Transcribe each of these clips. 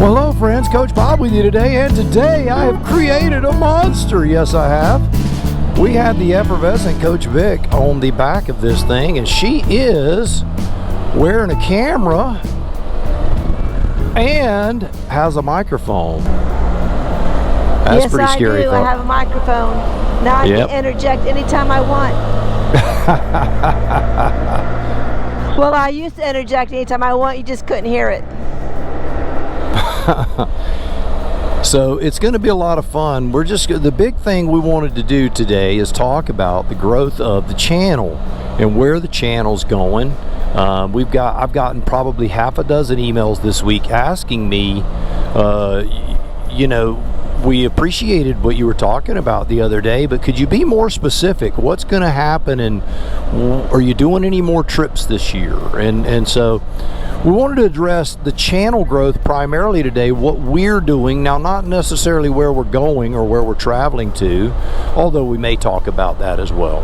Well, hello friends, Coach Bob with you today, and today I have created a monster. Yes, I have. We had the effervescent Coach Vic on the back of this thing, and she is wearing a camera and has a microphone. That's yes, pretty scary. Yes, I do. I have a microphone. Now I can interject anytime I want. Well, I used to interject anytime I want. You just couldn't hear it. So it's going to be a lot of fun. The big thing we wanted to do today is talk about the growth of the channel and where the channel's going. I've gotten probably half a dozen emails this week asking me, we appreciated what you were talking about the other day, but could you be more specific? What's going to happen, and are you doing any more trips this year? And so we wanted to address the channel growth primarily today, what we're doing now, not necessarily where we're going or where we're traveling to, although we may talk about that as well.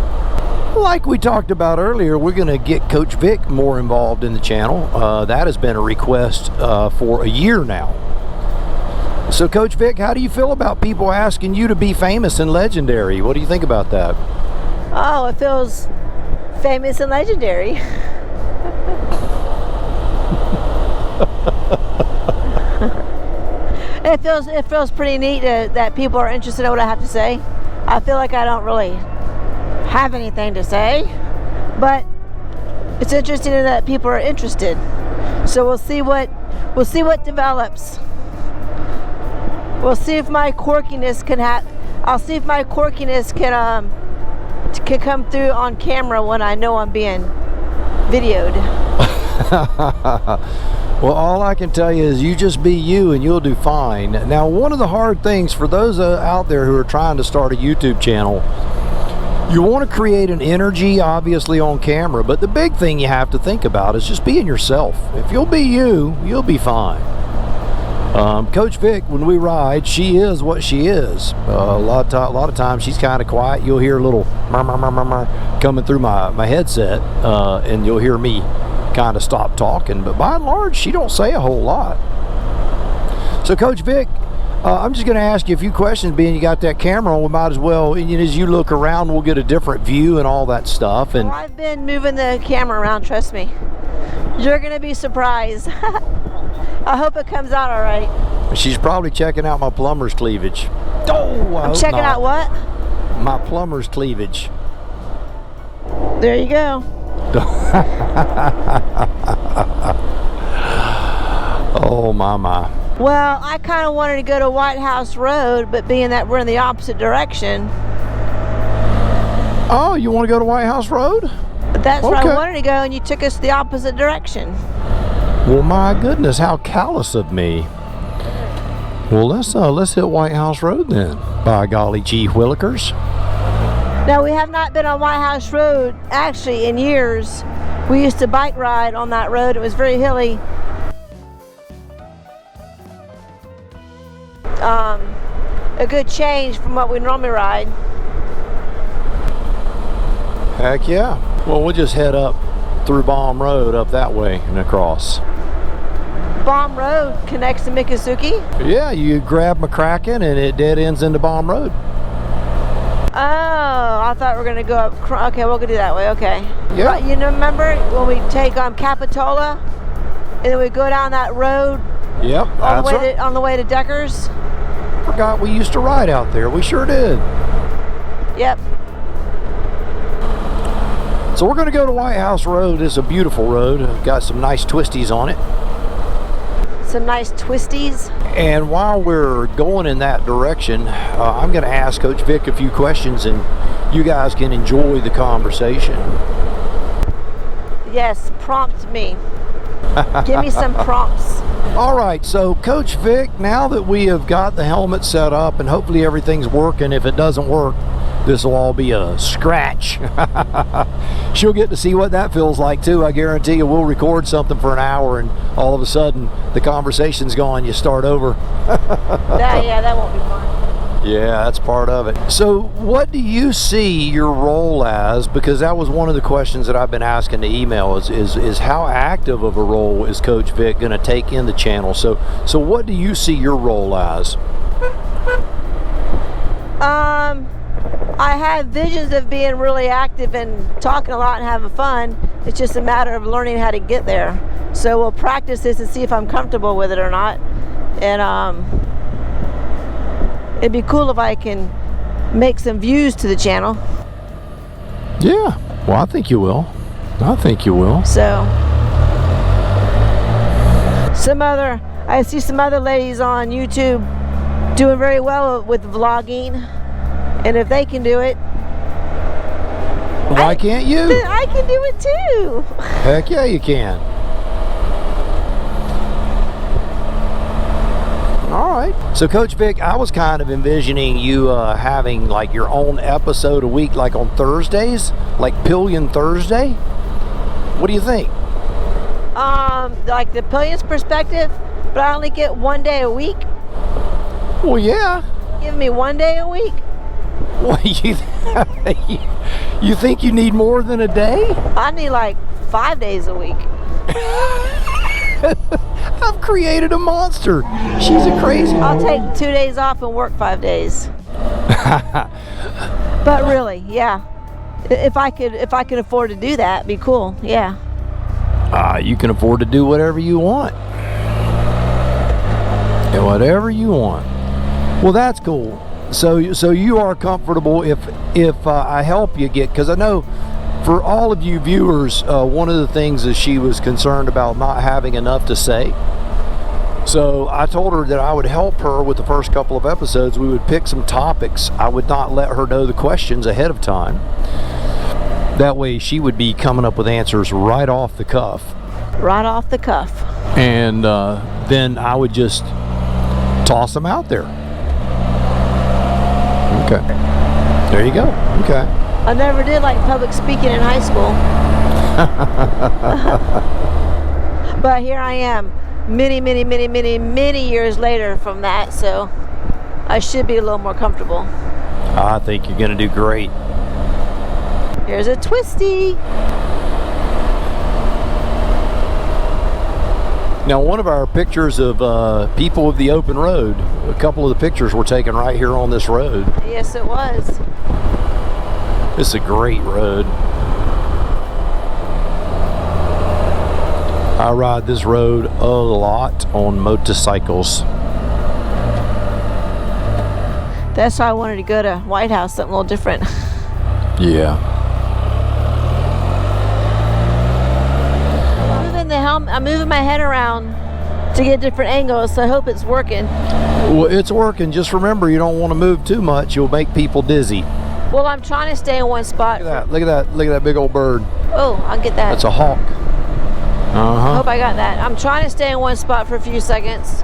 Like we talked about earlier, we're going to get Coach Vic more involved in the channel. That has been a request for a year now. So Coach Vic, how do you feel about people asking you to be famous and legendary? What do you think about that? Oh, it feels famous and legendary. It feels pretty neat that people are interested in what I have to say. I feel like I don't really have anything to say, but it's interesting that people are interested. So we'll see what develops. We'll see if my quirkiness I'll see if my quirkiness can come through on camera when I know I'm being videoed. Well, all I can tell you is you just be you and you'll do fine. Now, one of the hard things for those out there who are trying to start a YouTube channel, you want to create an energy, obviously, on camera, but the big thing you have to think about is just being yourself. If you'll be you, you'll be fine. Coach Vic, when we ride, she is what she is. A lot of times she's kind of quiet. You'll hear a little murmur coming through my headset, and you'll hear me kind of stop talking. But by and large, she don't say a whole lot. So Coach Vic, I'm just going to ask you a few questions. Being you got that camera on, we might as well, as you look around, we'll get a different view and all that stuff. And I've been moving the camera around, trust me. You're going to be surprised. I hope it comes out all right. She's probably checking out my plumber's cleavage. Oh, I'm checking out what? My plumber's cleavage. There you go. Oh, my. Well, I kind of wanted to go to White House Road, but being that we're in the opposite direction. Oh, you want to go to White House Road? That's where I wanted to go, and you took us the opposite direction. Well, my goodness, how callous of me. Well, let's hit White House Road then. By golly gee willikers. Now, we have not been on White House Road, actually, in years. We used to bike ride on that road. It was very hilly. A good change from what we normally ride. Heck yeah. Well, we'll just head up through Baum Road up that way and across. Baum Road connects to Miccosukee? Yeah, you grab McCracken and it dead ends into Baum Road. Oh, I thought we were going to go up. Okay, we'll go do that way. Okay. Yeah. You remember when we take Capitola and then we go down that road? Yep, that's right. On the way to Deckers? Forgot we used to ride out there. We sure did. Yep. So we're going to go to White House Road. It's a beautiful road. Got some nice twisties on it. Some nice twisties. And while we're going in that direction, I'm going to ask Coach Vic a few questions, and you guys can enjoy the conversation. Yes, prompt me. Give me some prompts. All right, so Coach Vic, now that we have got the helmet set up and hopefully everything's working, if it doesn't work, this will all be a scratch. She'll get to see what that feels like too. I guarantee you we'll record something for an hour and all of a sudden the conversation's gone, you start over. Yeah, that won't be fun. Yeah, that's part of it. So what do you see your role as? Because that was one of the questions that I've been asking to email is how active of a role is Coach Vic going to take in the channel? So what do you see your role as? I have visions of being really active and talking a lot and having fun. It's just a matter of learning how to get there. So we'll practice this and see if I'm comfortable with it or not. And it'd be cool if I can make some views to the channel. Yeah, well, I think you will. I think you will. So, I see some other ladies on YouTube doing very well with vlogging, and if they can do it, why can't you? I can do it too. Heck yeah, you can. All right. So Coach Vic, I was kind of envisioning you having like your own episode a week, like on Thursdays, like Pillion Thursday. What do you think? Like the Pillion's perspective, but I only get one day a week. Well, yeah. Give me one day a week. What, you think you need more than a day? I need like 5 days a week. I've created a monster. She's a crazy. I'll take 2 days off and work 5 days. But really, yeah. If I could afford to do that, it'd be cool. Yeah. You can afford to do whatever you want. And whatever you want. Well, that's cool. So you are comfortable if I help you get, because I know for all of you viewers, one of the things is she was concerned about not having enough to say. So I told her that I would help her with the first couple of episodes. We would pick some topics. I would not let her know the questions ahead of time. That way she would be coming up with answers right off the cuff. Right off the cuff. And then I would just toss them out there. Okay. There you go. Okay. I never did like public speaking in high school. But here I am, many years later from that, so I should be a little more comfortable. I think you're going to do great. Here's a twisty. Now, one of our pictures of people of the open road, a couple of the pictures were taken right here on this road. Yes, it was. This is a great road. I ride this road a lot on motorcycles. That's why I wanted to go to White House, something a little different. Yeah. I'm moving my head around to get different angles, so I hope it's working. Well, it's working. Just remember, you don't want to move too much. You'll make people dizzy. Well, I'm trying to stay in one spot. Look at that. Look at that. Look at that big old bird. Oh, I'll get that. That's a hawk. I hope I got that. I'm trying to stay in one spot for a few seconds.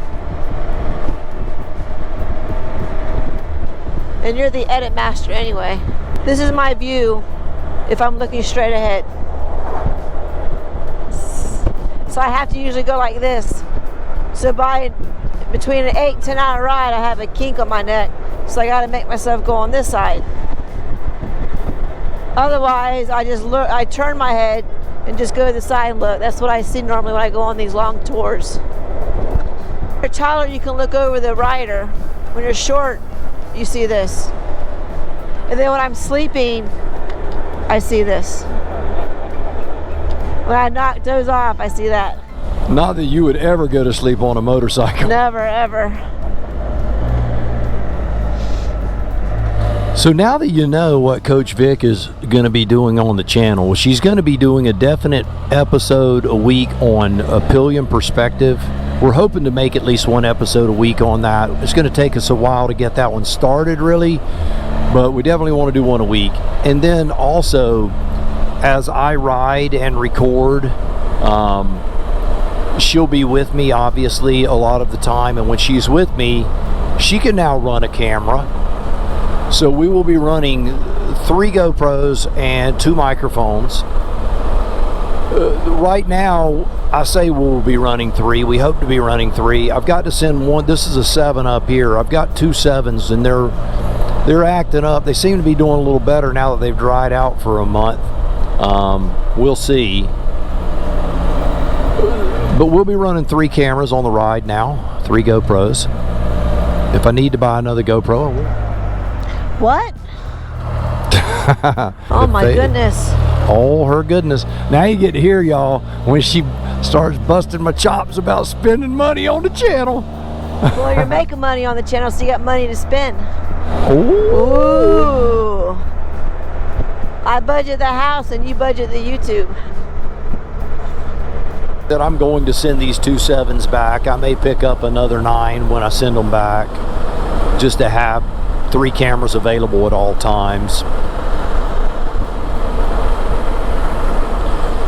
And you're the edit master anyway. This is my view if I'm looking straight ahead. So I have to usually go like this. So between an 8 and 10 hour ride, I have a kink on my neck. So I got to make myself go on this side. Otherwise, I turn my head and just go to the side and look. That's what I see normally when I go on these long tours. When you're taller, you can look over the rider. When you're short, you see this. And then when I'm sleeping, I see this. When I knock those off, I see that. Not that you would ever go to sleep on a motorcycle. Never, ever. So now that you know what Coach Vic is going to be doing on the channel, she's going to be doing a definite episode a week on a pillion perspective. We're hoping to make at least one episode a week on that. It's going to take us a while to get that one started, really, but we definitely want to do one a week. And then also, as I ride and record, she'll be with me obviously a lot of the time, and when she's with me, she can now run a camera. So we will be running 3 GoPros and 2 microphones. Right now, I say we'll be running 3. We hope to be running 3. I've got to send one. This is a 7 up here. I've got 2 7s, and they're acting up. They seem to be doing a little better now that they've dried out for a month. We'll see. But we'll be running 3 cameras on the ride now. 3 GoPros. If I need to buy another GoPro, I will. What? Oh my goodness. Oh, her goodness. Now you get to hear, y'all, when she starts busting my chops about spending money on the channel. Well, you're making money on the channel, so you got money to spend. Ooh. I budget the house and you budget the YouTube. That I'm going to send these 2 7s back. I may pick up another 9 when I send them back, just to have 3 cameras available at all times.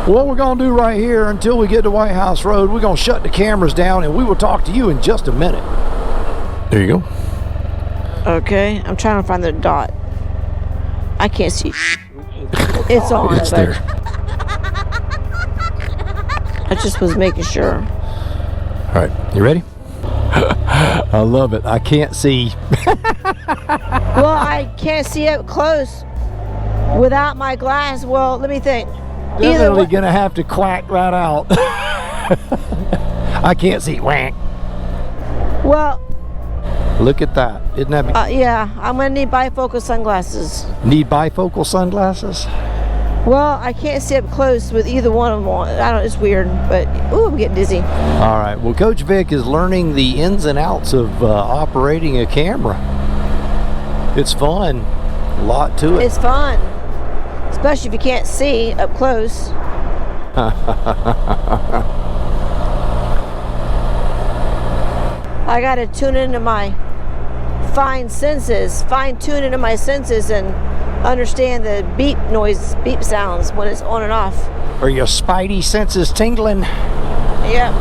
What we're going to do right here until we get to White House Road, we're going to shut the cameras down and we will talk to you in just a minute. There you go. Okay, I'm trying to find the dot. I can't see. It's on. It's there. I just was making sure. All right, you ready? I love it. I can't see. Well, I can't see up close without my glass. Well, let me think. Definitely gonna have to quack right out. I can't see. Whack. Well, look at that. Isn't that? Yeah, I'm gonna need bifocal sunglasses. Need bifocal sunglasses? Well, I can't see up close with either one of them on. I don't. It's weird, but ooh, I'm getting dizzy. All right. Well, Coach Vic is learning the ins and outs of operating a camera. It's fun. A lot to it. It's fun. Especially if you can't see up close. I gotta tune into my fine tune into my senses and understand the beep sounds when it's on and off. Are your spidey senses tingling? Yep.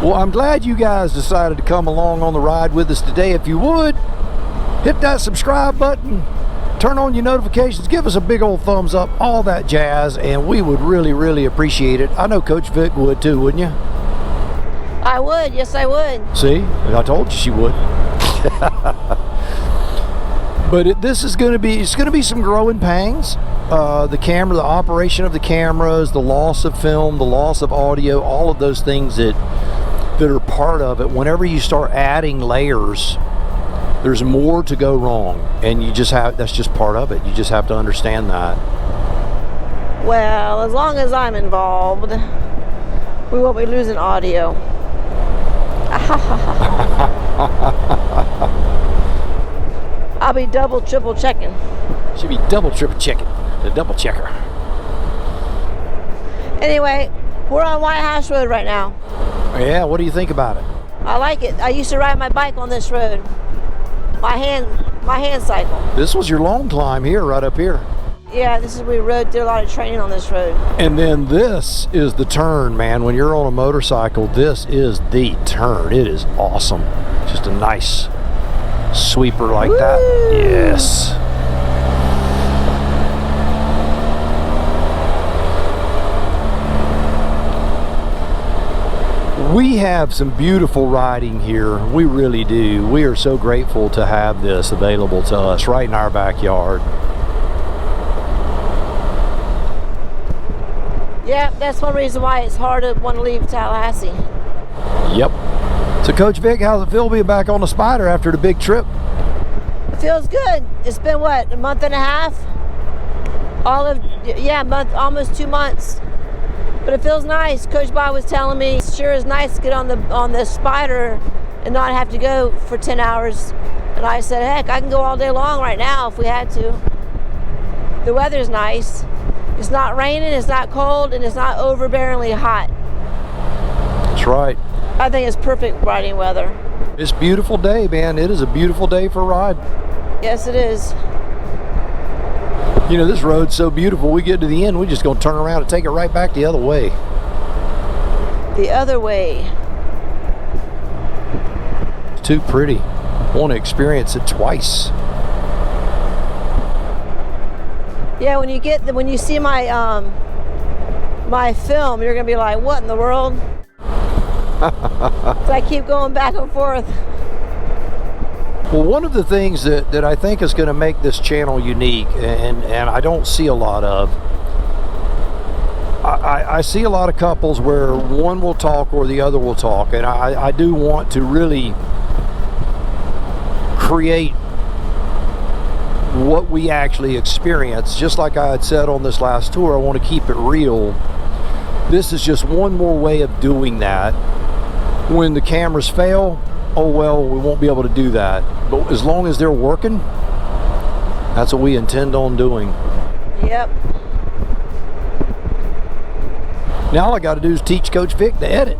Well, I'm glad you guys decided to come along on the ride with us today. If you would, hit that subscribe button, turn on your notifications, give us a big old thumbs up, all that jazz, and we would really, really appreciate it. I know Coach Vic would too, wouldn't you? I would, yes I would. See, I told you she would. But this is going to be, it's going to be some growing pangs. The camera, the operation of the cameras, the loss of film, the loss of audio, all of those things that are part of it. Whenever you start adding layers, there's more to go wrong, and you just have, that's just part of it. You just have to understand that. Well, as long as I'm involved, we won't be losing audio. I'll be double, triple checking. Should be double, triple checking. The double checker. Anyway, we're on White House Road right now. Yeah, what do you think about it? I like it. I used to ride my bike on this road. My hand cycle. This was your long climb here, right up here. Yeah, this is where we did a lot of training on this road. And then this is the turn, man. When you're on a motorcycle, this is the turn. It is awesome. Just a nice sweeper like Woo! that. Yes. We have some beautiful riding here. We really do. We are so grateful to have this available to us right in our backyard. Yeah, that's one reason why it's hard to want to leave Tallahassee. Yep. So Coach Vic, how's it feel being back on the Spyder after the big trip? It feels good. It's been what, a month and a half? Almost 2 months. But it feels nice. Coach Bob was telling me it sure is nice to get on the Spyder and not have to go for 10 hours. And I said, heck, I can go all day long right now if we had to. The weather's nice. It's not raining, it's not cold, and it's not overbearingly hot. That's right. I think it's perfect riding weather. It's a beautiful day, man. It is a beautiful day for a ride. Yes, it is. You know, this road's so beautiful, we get to the end, we're just going to turn around and take it right back the other way. The other way. It's too pretty. I want to experience it twice. Yeah, when you see my my film, you're gonna be like, what in the world? So I keep going back and forth. Well, one of the things that I think is going to make this channel unique, and I don't see a lot of, I see a lot of couples where one will talk or the other will talk, and I do want to really create what we actually experience. Just like I had said on this last tour, I want to keep it real. This is just one more way of doing that. When the cameras fail, oh well, we won't be able to do that. But as long as they're working, that's what we intend on doing. Yep. Now all I got to do is teach Coach Vic to edit.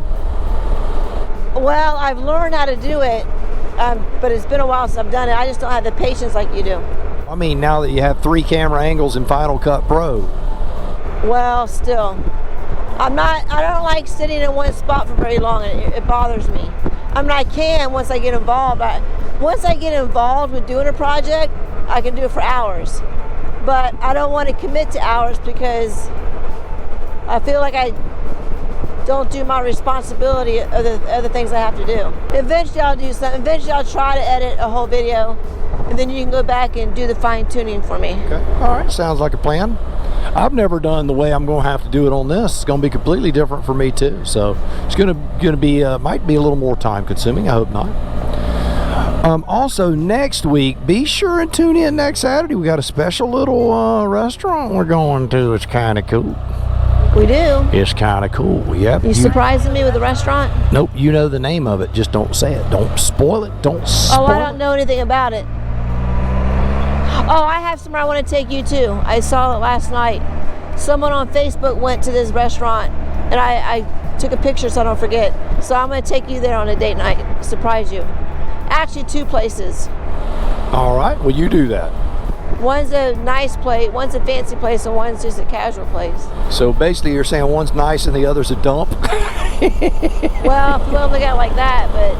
Well, I've learned how to do it, but it's been a while since I've done it. I just don't have the patience like you do. I mean, now that you have 3 camera angles in Final Cut Pro. Well, still. I don't like sitting in one spot for very long. It bothers me. I mean, I can once I get involved. Once I get involved with doing a project, I can do it for hours. But I don't want to commit to hours because I feel like I don't do my responsibility of the other things I have to do. Eventually I'll do something. Eventually I'll try to edit a whole video, and then you can go back and do the fine tuning for me. Okay, all right, sounds like a plan. I've never done the way I'm going to have to do it on this. It's going to be completely different for me too. So it's going to be might be a little more time consuming. I hope not. Also next week, be sure and tune in next Saturday. We got a special little restaurant we're going to. It's kind of cool. We do. It's kind of cool. Yep. You surprising me with the restaurant? Nope. You know the name of it. Just don't say it. Don't spoil it. Don't spoil it. Oh, I don't know anything about it. Oh, I have somewhere I want to take you to. I saw it last night. Someone on Facebook went to this restaurant, and I took a picture so I don't forget. So I'm going to take you there on a date night. Surprise you. Actually, 2 places. All right. Well, you do that. One's a nice place, one's a fancy place, and one's just a casual place. So basically you're saying one's nice and the other's a dump? Well, if you want to look at it like that, but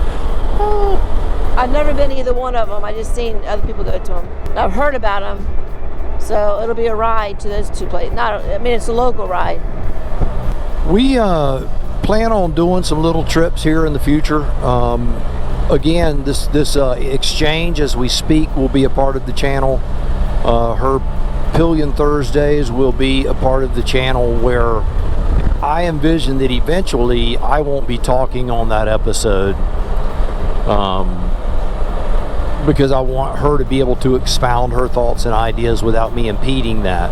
I've never been to either one of them. I just seen other people go to them. I've heard about them, so it'll be a ride to those 2 places. I mean, it's a local ride. We plan on doing some little trips here in the future. Again, this exchange as we speak will be a part of the channel. Her Pillion Thursdays will be a part of the channel, where I envision that eventually I won't be talking on that episode, because I want her to be able to expound her thoughts and ideas without me impeding that.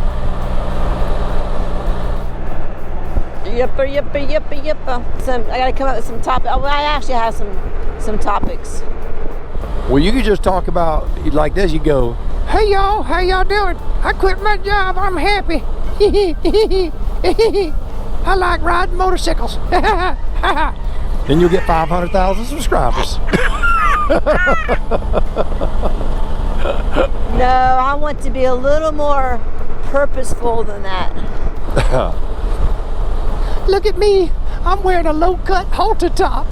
Yipper. I gotta come up with some topics. Well, I actually have some topics. Well, you could just talk about like this. You go, "Hey y'all, how y'all doing? I quit my job. I'm happy. I like riding motorcycles." Then you'll get 500,000 subscribers. No, I want to be a little more purposeful than that. Look at me. I'm wearing a low-cut halter top.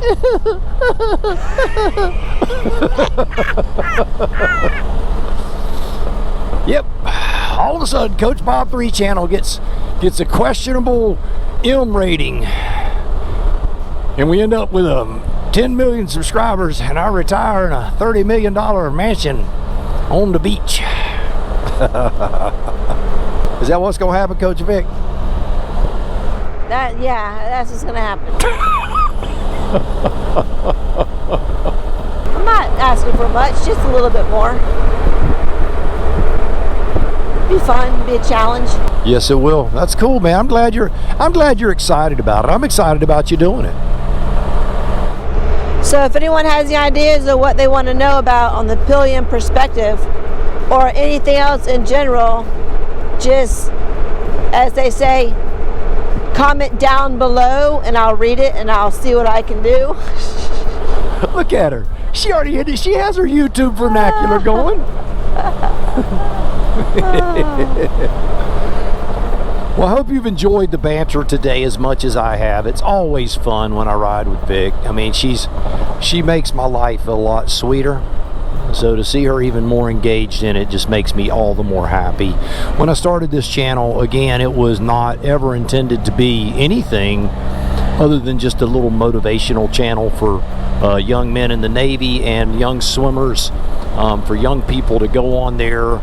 Yep. All of a sudden, Coach Bob 3 channel gets a questionable M rating. And we end up with 10 million subscribers, and I retire in a $30 million mansion on the beach. Is that what's going to happen, Coach Vic? Yeah, that's what's gonna happen. I'm not asking for much, just a little bit more. Be fun, be a challenge. Yes, it will. That's cool, man. I'm glad you're excited about it. I'm excited about you doing it. So if anyone has any ideas of what they want to know about on the Pillion perspective, or anything else in general, just, as they say, comment down below and I'll read it and I'll see what I can do. Look at her. She already hit it. She has her YouTube vernacular going. Well, I hope you've enjoyed the banter today as much as I have. It's always fun when I ride with Vic. I mean, she makes my life a lot sweeter. So to see her even more engaged in it just makes me all the more happy. When I started this channel, again, it was not ever intended to be anything other than just a little motivational channel for young men in the Navy and young swimmers, for young people to go on there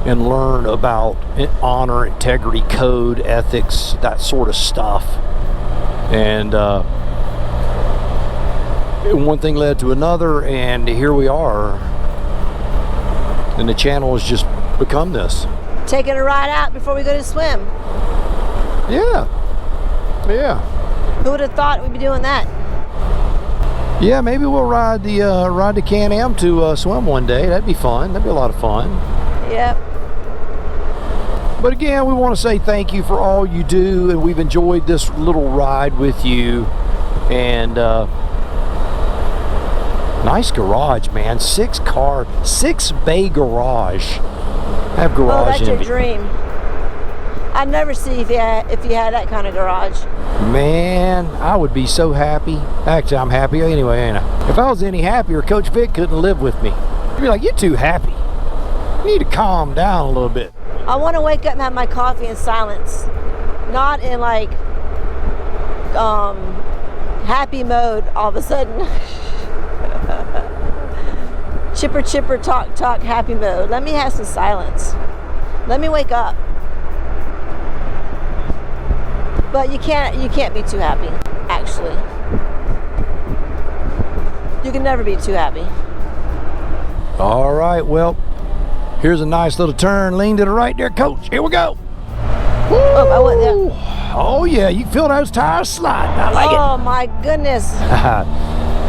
and learn about honor, integrity, code, ethics, that sort of stuff. And one thing led to another, and here we are. And the channel has just become this. Taking a ride out before we go to swim. Yeah. Yeah. Who would have thought we'd be doing that? Yeah, maybe we'll ride the CanAm to swim one day. That'd be fun. That'd be a lot of fun. Yep. But again, we want to say thank you for all you do, and we've enjoyed this little ride with you. And nice garage, man. 6-bay garage. Have garage. Oh, that's your envy. dream. I'd never see if you had that kind of garage. Man, I would be so happy. Actually, I'm happy anyway, ain't I? If I was any happier, Coach Vic couldn't live with me. He'd be like, you're too happy. You need to calm down a little bit. I want to wake up and have my coffee in silence. Not in like happy mode all of a sudden. Chipper chipper talk talk happy mode. Let me have some silence. Let me wake up. But you can't be too happy, actually. You can never be too happy. All right, well, here's a nice little turn. Lean to the right there, Coach. Here we go. Oh, I went there. Oh yeah, you can feel those tires sliding. I like it. Oh my goodness.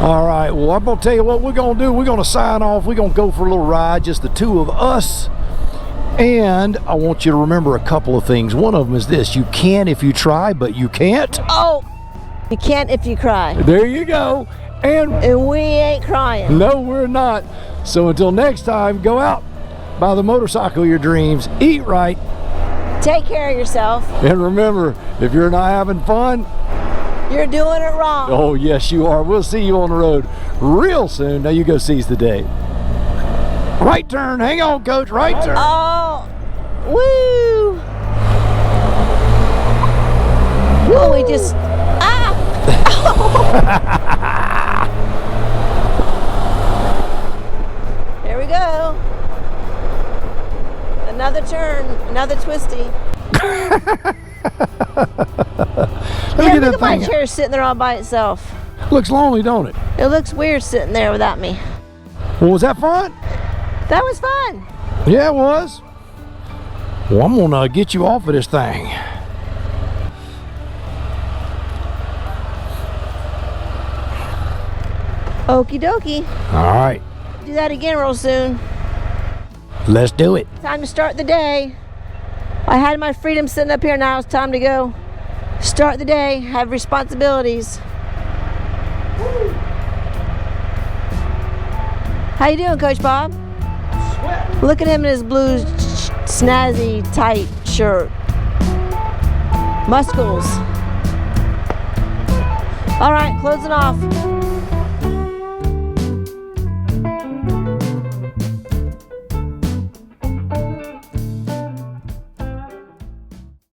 All right, well, I'm gonna tell you what we're gonna do. We're gonna sign off. We're gonna go for a little ride, just the two of us. And I want you to remember a couple of things. One of them is this: you can if you try, but you can't. Oh, you can't if you cry. There you go. And we ain't crying. No, we're not. So until next time, go out, buy the motorcycle of your dreams, eat right. Take care of yourself. And remember, if you're not having fun, you're doing it wrong. oh yes you are. We'll see you on the road real soon. Now you go seize the day. Right turn. Hang on, Coach. Right turn. Oh, woo. Oh, we just, There we go. Another turn, another twisty. Look at my chair sitting there all by itself. Looks lonely, don't it? It looks weird sitting there without me. Well, was that fun? That was fun. Yeah, it was. Well, I'm gonna get you off of this thing. Okie dokie. All right. Do that again real soon. Let's do it. Time to start the day. I had my freedom sitting up here, now it's time to go start the day, have responsibilities. How you doing, Coach Bob? Sweat. Look at him in his blue snazzy tight shirt. Muscles. All right, closing off.